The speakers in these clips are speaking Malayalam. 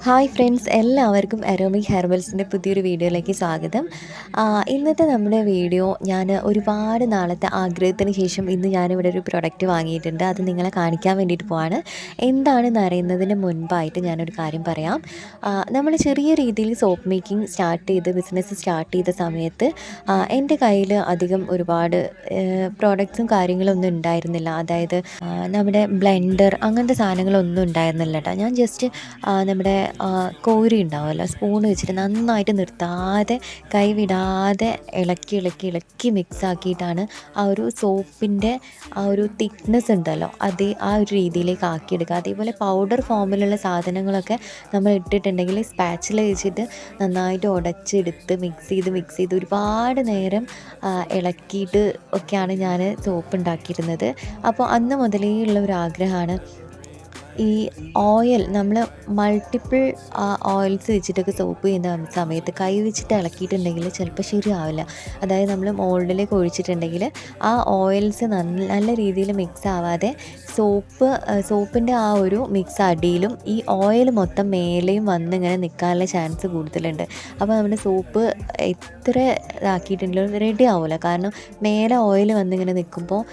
ഹായ് ഫ്രണ്ട്സ്, എല്ലാവർക്കും അരോമിക് ഹെർബൽസിൻ്റെ പുതിയൊരു വീഡിയോയിലേക്ക് സ്വാഗതം. ഇന്നത്തെ നമ്മുടെ വീഡിയോ ഞാൻ ഒരുപാട് നാളത്തെ ആഗ്രഹത്തിന് ശേഷം ഇന്ന് ഞാനിവിടെ ഒരു പ്രൊഡക്റ്റ് വാങ്ങിയിട്ടുണ്ട്. അത് നിങ്ങളെ കാണിക്കാൻ വേണ്ടിയിട്ട് പോവാണ്. എന്താണെന്ന് അറിയുന്നതിന് മുൻപായിട്ട് ഞാനൊരു കാര്യം പറയാം. നമ്മൾ ചെറിയ രീതിയിൽ സോപ്പ് മേക്കിംഗ് ബിസിനസ് സ്റ്റാർട്ട് ചെയ്ത സമയത്ത് എൻ്റെ കയ്യിൽ അധികം ഒരുപാട് പ്രോഡക്ട്സും കാര്യങ്ങളൊന്നും ഉണ്ടായിരുന്നില്ല. അതായത് നമ്മുടെ ബ്ലെൻഡർ അങ്ങനത്തെ സാധനങ്ങളൊന്നും ഉണ്ടായിരുന്നില്ല കേട്ടോ. ഞാൻ ജസ്റ്റ് നമ്മുടെ കോരി ഉണ്ടാവുമല്ലോ, സ്പൂൺ വെച്ചിട്ട് നന്നായിട്ട് നിർത്താതെ കൈവിടാതെ ഇളക്കി മിക്സ് ആക്കിയിട്ടാണ് ആ ഒരു സോപ്പിൻ്റെ ആ ഒരു തിക്നെസ് ഉണ്ടല്ലോ ആ ഒരു രീതിയിലേക്ക് ആക്കിയെടുക്കുക. അതേപോലെ പൗഡർ ഫോമിലുള്ള സാധനങ്ങളൊക്കെ നമ്മൾ ഇട്ടിട്ടുണ്ടെങ്കിൽ സ്പാച്ചില വെച്ചിട്ട് നന്നായിട്ട് ഉടച്ചെടുത്ത് മിക്സ് ചെയ്ത് ഒരുപാട് നേരം ഇളക്കിയിട്ട് ഒക്കെയാണ് ഞാൻ സോപ്പ് ഉണ്ടാക്കിയിരുന്നത്. അപ്പോൾ അന്ന് മുതലേ ഉള്ള ഒരു ആഗ്രഹമാണ് ഈ ഓയിൽ നമ്മൾ മൾട്ടിപ്പിൾ ഓയിൽസ് വെച്ചിട്ടൊക്കെ സോപ്പ് ചെയ്യുന്ന സമയത്ത് കൈ വെച്ചിട്ട് ഇളക്കിയിട്ടുണ്ടെങ്കിൽ ചിലപ്പോൾ ശരിയാവില്ല. അതായത് നമ്മൾ മോൾഡിലേക്ക് ഒഴിച്ചിട്ടുണ്ടെങ്കിൽ ആ ഓയിൽസ് നല്ല രീതിയിൽ മിക്സ് ആവാതെ സോപ്പിൻ്റെ ആ ഒരു മിക്സ് അടിയിലും ഈ ഓയിൽ മൊത്തം മേലെയും വന്നിങ്ങനെ നിൽക്കാനുള്ള ചാൻസ് കൂടുതലുണ്ട്. അപ്പോൾ നമ്മുടെ സോപ്പ് എത്ര ഇതാക്കിയിട്ടുണ്ടെങ്കിലും റെഡി ആവില്ല. കാരണം മേലെ ഓയിൽ വന്നിങ്ങനെ നിൽക്കുമ്പോൾ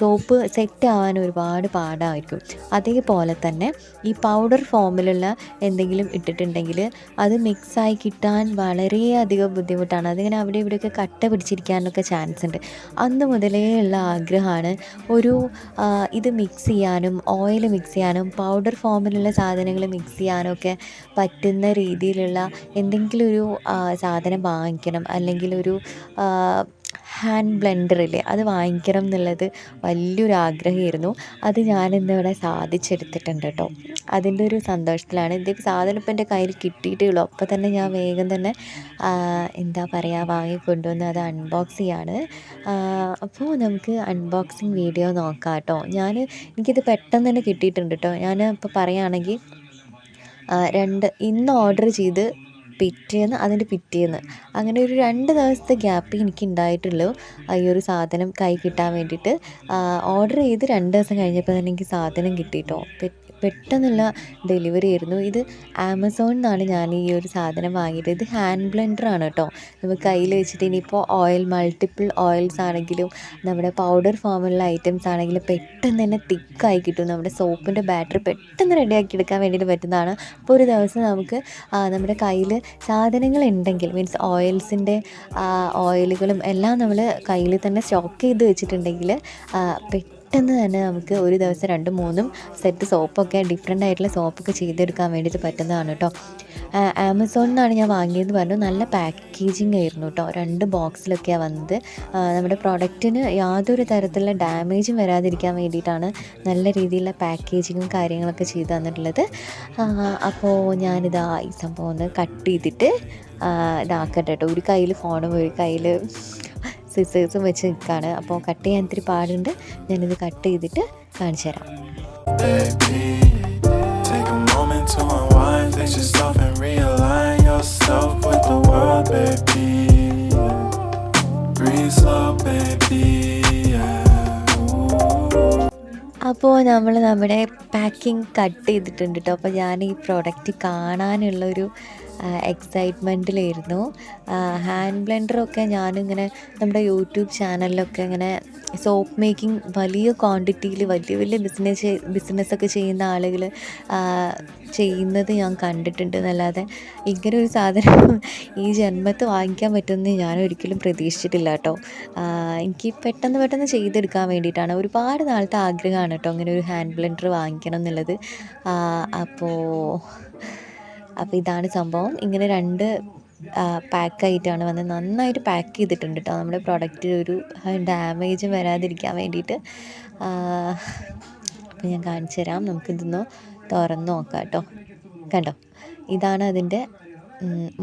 സോപ്പ് സെറ്റ് ആവാൻ ഒരുപാട് പാടായിരിക്കും. അതേപോലെ തന്നെ ഈ പൗഡർ ഫോമിലുള്ള എന്തെങ്കിലും ഇട്ടിട്ടുണ്ടെങ്കിൽ അത് മിക്സായി കിട്ടാൻ വളരെയധികം ബുദ്ധിമുട്ടാണ്. അതിങ്ങനെ അവിടെ ഇവിടെയൊക്കെ കട്ട പിടിച്ചിരിക്കാനൊക്കെ ചാൻസ് ഉണ്ട്. അന്ന് മുതലേ ഉള്ള ആഗ്രഹമാണ് ഇത് മിക്സ് ചെയ്യാനും ഓയിൽ മിക്സ് ചെയ്യാനും പൗഡർ ഫോമിലുള്ള സാധനങ്ങൾ മിക്സ് ചെയ്യാനും ഒക്കെ പറ്റുന്ന രീതിയിലുള്ള എന്തെങ്കിലും ഒരു സാധനം വാങ്ങിക്കണം. അല്ലെങ്കിൽ ഒരു ഹാൻഡ് ബ്ലെൻഡറില്ലേ, അത് വാങ്ങിക്കണം എന്നുള്ളത് വലിയൊരു ആഗ്രഹമായിരുന്നു. അത് ഞാനിന്നിവിടെ സാധിച്ചെടുത്തിട്ടുണ്ട് കേട്ടോ. അതിൻ്റെ ഒരു സന്തോഷത്തിലാണ്. ഇതിൻ്റെ സാധനം ഇപ്പം എൻ്റെ കയ്യിൽ കിട്ടിയിട്ടേ ഉള്ളൂ. അപ്പോൾ തന്നെ ഞാൻ വേഗം തന്നെ വാങ്ങിക്കൊണ്ടുവന്ന് അത് അൺബോക്സ് ചെയ്യാണ്. അപ്പോൾ നമുക്ക് അൺബോക്സിങ് വീഡിയോ നോക്കാം കേട്ടോ. എനിക്കിത് പെട്ടെന്ന് തന്നെ കിട്ടിയിട്ടുണ്ട് കേട്ടോ. ഞാൻ ഇപ്പോൾ പറയുകയാണെങ്കിൽ ഇന്ന് ഓർഡർ ചെയ്ത് അതിൻ്റെ പിറ്റേന്ന് അങ്ങനെ ഒരു 2 ദിവസത്തെ ഗ്യാപ്പ് എനിക്ക് ഉണ്ടായിട്ടുള്ളൂ ഈ ഒരു സാധനം കൈ കിട്ടാൻ വേണ്ടിയിട്ട്. ഓർഡർ ചെയ്ത് 2 ദിവസം കഴിഞ്ഞപ്പോൾ തന്നെ എനിക്ക് സാധനം കിട്ടിയിട്ടോ. പെട്ടെന്നുള്ള ഡെലിവറി ആയിരുന്നു. ഇത് ആമസോണിൽ നിന്നാണ് ഞാൻ ഈ ഒരു സാധനം വാങ്ങിയത്. ഇത് ഹാൻഡ് ബ്ലെൻഡറാണ് കേട്ടോ. നമുക്ക് കയ്യിൽ വെച്ചിട്ട് ഇനിയിപ്പോൾ മൾട്ടിപ്പിൾ ഓയിൽസ് ആണെങ്കിലും നമ്മുടെ പൗഡർ ഫോമുള്ള ഐറ്റംസ് ആണെങ്കിലും പെട്ടെന്ന് തന്നെ തിക്കായി കിട്ടും. നമ്മുടെ സോപ്പിൻ്റെ ബാറ്ററി പെട്ടെന്ന് റെഡിയാക്കി എടുക്കാൻ വേണ്ടിയിട്ട് പറ്റുന്നതാണ്. അപ്പോൾ ഒരു ദിവസം നമുക്ക് നമ്മുടെ കയ്യിൽ സാധനങ്ങൾ ഉണ്ടെങ്കിൽ മീൻസ് ഓയിലുകളും എല്ലാം നമ്മൾ കയ്യിൽ തന്നെ സ്റ്റോക്ക് ചെയ്ത് വെച്ചിട്ടുണ്ടെങ്കിൽ പെട്ടെന്ന് തന്നെ നമുക്ക് ഒരു ദിവസം 2-3 സെറ്റ് സോപ്പൊക്കെ ഡിഫറെൻ്റ് ആയിട്ടുള്ള സോപ്പൊക്കെ ചെയ്തെടുക്കാൻ വേണ്ടിയിട്ട് പറ്റുന്നതാണ് കേട്ടോ. ആമസോണിൽ നിന്നാണ് ഞാൻ വാങ്ങിയെന്ന് പറഞ്ഞു. നല്ല പാക്കേജിങ് ആയിരുന്നു കേട്ടോ. 2 ബോക്സിലൊക്കെയാണ് വന്നത്. നമ്മുടെ പ്രോഡക്റ്റിന് യാതൊരു തരത്തിലുള്ള ഡാമേജും വരാതിരിക്കാൻ വേണ്ടിയിട്ടാണ് നല്ല രീതിയിലുള്ള പാക്കേജിങ്ങും കാര്യങ്ങളൊക്കെ ചെയ്ത് തന്നിട്ടുള്ളത്. അപ്പോൾ ഞാനിതാ ഈ സംഭവം ഒന്ന് കട്ട് ചെയ്തിട്ട് ഇതാക്കട്ടെ കേട്ടോ. ഒരു കയ്യിൽ ഫോണും ഒരു കയ്യിൽ സിസേഴ്സും വെച്ച് നിൽക്കുകയാണ്. അപ്പോൾ കട്ട് ചെയ്യാൻ ഇത്തിരി പാടുണ്ട്. ഞാനിത് കട്ട് ചെയ്തിട്ട് കാണിച്ചു തരാം. അപ്പോൾ നമ്മുടെ പാക്കിംഗ് കട്ട് ചെയ്തിട്ടുണ്ട് കേട്ടോ. അപ്പോൾ ഞാൻ ഈ പ്രോഡക്റ്റ് കാണാനുള്ളൊരു എക്സൈറ്റ്മെൻറ്റിലായിരുന്നു. ഹാൻഡ് ബ്ലെൻഡറൊക്കെ ഞാനിങ്ങനെ നമ്മുടെ യൂട്യൂബ് ചാനലിലൊക്കെ ഇങ്ങനെ സോപ്പ് മേക്കിംഗ് വലിയ ക്വാണ്ടിറ്റിയിൽ വലിയ ബിസിനസ്സൊക്കെ ചെയ്യുന്ന ആളുകൾ ചെയ്യുന്നത് ഞാൻ കണ്ടിട്ടുണ്ട് എന്നല്ലാതെ ഇങ്ങനെ ഒരു സാധനം ഈ ജന്മത്ത് വാങ്ങിക്കാൻ പറ്റുമെന്ന് ഞാൻ ഒരിക്കലും പ്രതീക്ഷിച്ചിട്ടില്ല കേട്ടോ. എനിക്ക് പെട്ടെന്ന് ചെയ്തെടുക്കാൻ വേണ്ടിയിട്ടാണ്. ഒരുപാട് നാളത്തെ ആഗ്രഹമാണ് കേട്ടോ ഇങ്ങനെ ഒരു ഹാൻഡ് ബ്ലെൻഡർ വാങ്ങിക്കണം എന്നുള്ളത്. അപ്പോൾ ഇതാണ് സംഭവം. ഇങ്ങനെ 2 പാക്കായിട്ടാണ് വന്നത്. നന്നായിട്ട് പാക്ക് ചെയ്തിട്ടുണ്ട് കേട്ടോ. നമ്മുടെ പ്രോഡക്റ്റ് ഒരു ഡാമേജും വരാതിരിക്കാൻ വേണ്ടിയിട്ട്. അപ്പോൾ ഞാൻ കാണിച്ചു തരാം. നമുക്കിതൊന്ന് തുറന്ന് നോക്കാം കേട്ടോ. കണ്ടോ, ഇതാണ് അതിൻ്റെ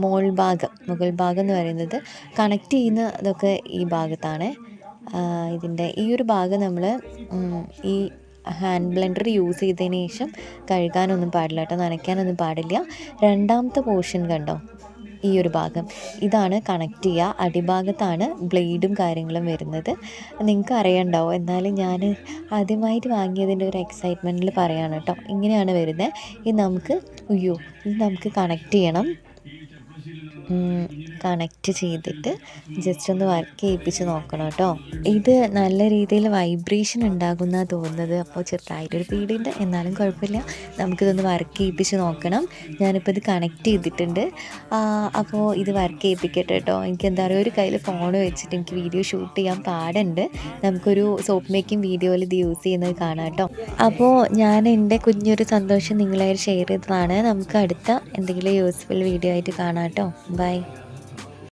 മുകൾ ഭാഗം എന്ന് പറയുന്നത്. കണക്ട് ചെയ്യുന്നതൊക്കെ ഈ ഭാഗത്താണ്. ഇതിൻ്റെ ഈ ഒരു ഭാഗം നമ്മൾ ഈ ഹാൻഡ് ബ്ലെൻഡർ യൂസ് ചെയ്തതിന് ശേഷം കഴുകാനൊന്നും പാടില്ല കേട്ടോ, നനയ്ക്കാനൊന്നും പാടില്ല. രണ്ടാമത്തെ പോർഷൻ കണ്ടോ, ഈ ഒരു ഭാഗം ഇതാണ് കണക്ട് ചെയ്യുക. അടിഭാഗത്താണ് ബ്ലേഡും കാര്യങ്ങളും വരുന്നത്. നിങ്ങൾക്ക് അറിയണ്ടാവും, എന്നാലും ഞാൻ ആദ്യമായിട്ട് വാങ്ങിയതിൻ്റെ ഒരു എക്സൈറ്റ്മെൻറ്റിൽ പറയുകയാണ് കേട്ടോ. ഇങ്ങനെയാണ് വരുന്നത്. ഇത് നമുക്ക് കണക്ട് ചെയ്യണം. കണക്റ്റ് ചെയ്തിട്ട് ജസ്റ്റ് ഒന്ന് വർക്ക് ചെയ്യിപ്പിച്ച് നോക്കണം കേട്ടോ. ഇത് നല്ല രീതിയിൽ വൈബ്രേഷൻ ഉണ്ടാകുമെന്നാണ് തോന്നുന്നത്. അപ്പോൾ ചെറുതായിട്ടൊരു പേടിയുണ്ട്, എന്നാലും കുഴപ്പമില്ല. നമുക്കിതൊന്ന് വർക്ക് ചെയ്യിപ്പിച്ച് നോക്കണം. ഞാനിപ്പോൾ ഇത് കണക്റ്റ് ചെയ്തിട്ടുണ്ട്. അപ്പോൾ ഇത് വർക്ക് ചെയ്യിപ്പിക്കട്ടെ കേട്ടോ. എനിക്ക് എന്താ പറയുക, ഒരു കയ്യിൽ ഫോൺ വെച്ചിട്ട് എനിക്ക് വീഡിയോ ഷൂട്ട് ചെയ്യാൻ പാടുണ്ട്. നമുക്കൊരു സോപ്പ് മേക്കിംഗ് വീഡിയോയിൽ ഇത് യൂസ് ചെയ്യുന്നത് കാണാം കേട്ടോ. അപ്പോൾ ഞാൻ എൻ്റെ കുഞ്ഞൊരു സന്തോഷം നിങ്ങളായിട്ട് ഷെയർ ചെയ്തതാണ്. നമുക്ക് അടുത്ത എന്തെങ്കിലും യൂസ്ഫുൾ വീഡിയോ ആയിട്ട് കാണാം കേട്ടോ. ബൈ.